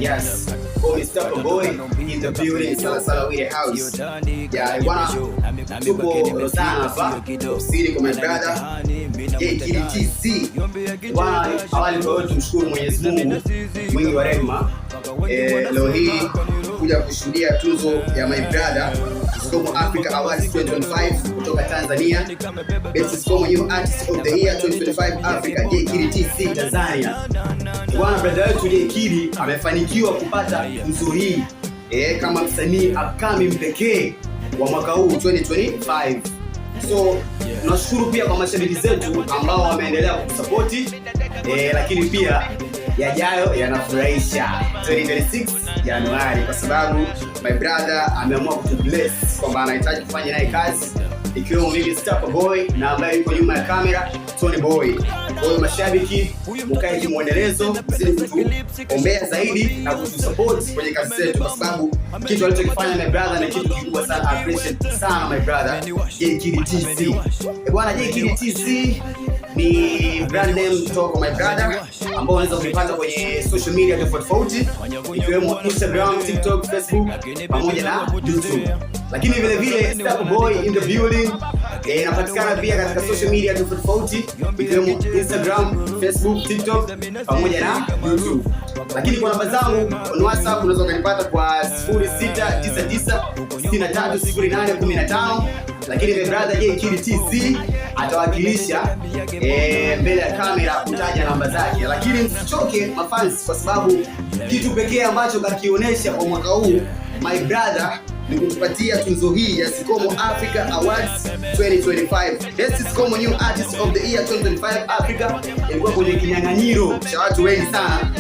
Yes, for Mr. Boy in the building, Sala with the house. Yeah, bwana, tupo Rosana hapa ofisini kwa my brother JKTC. Bwana, awali kwa yote tumshukuru Mwenyezi Mungu mwingi wa rehema. Leo hii kuja kushuhudia tuzo ya my brother Sikomo Africa Awards 2025 kutoka Tanzania. Best Sikomo New Artist of the Year 2025 Africa JKTC Tanzania. Bwana, brother wetu JKD amefanikiwa kupata tuzo hii kama msanii upcoming pekee wa mwaka huu 2025. So tunashukuru pia kwa mashabiki zetu ambao wameendelea kusupport, lakini pia yajayo yanafurahisha 2026 Januari, kwa sababu my brother ameamua kutubless kwamba anahitaji kufanya naye kazi, ikiwemo mimi Mr. Boy na ambaye yuko nyuma ya kamera Tony Boy. Kwa hiyo mashabiki, mkae kimwendelezo, mzidi kutuombea zaidi na kutusupport kwenye kazi zetu, kwa sababu kitu alichokifanya my brother ni kitu kikubwa sana. Appreciate sana my brother JKTC. Bwana, JKTC ni brand name kutoka my brother ambao unaweza kuipata kwenye social media tofauti ikiwemo Instagram, TikTok, Facebook pamoja na YouTube. Lakini vile vile Mr. Boy in the building inapatikana pia katika social media tofauti ikiwemo Instagram, Facebook, TikTok pamoja na YouTube. Lakini kwa namba zangu on WhatsApp unaweza kunipata kwa 0699630815. Lakini my brother JKTC atawakilisha mbele ya kamera kutaja namba zake. Lakini msichoke mafans, kwa sababu kitu pekee ambacho kakionyesha kwa mwaka huu my brother ni kutupatia tuzo hii ya Sikomo Africa Awards 2025. Best Sikomo New Artist of the Year 2025 Africa ilikuwa kwenye kinyang'anyiro cha watu wengi sana.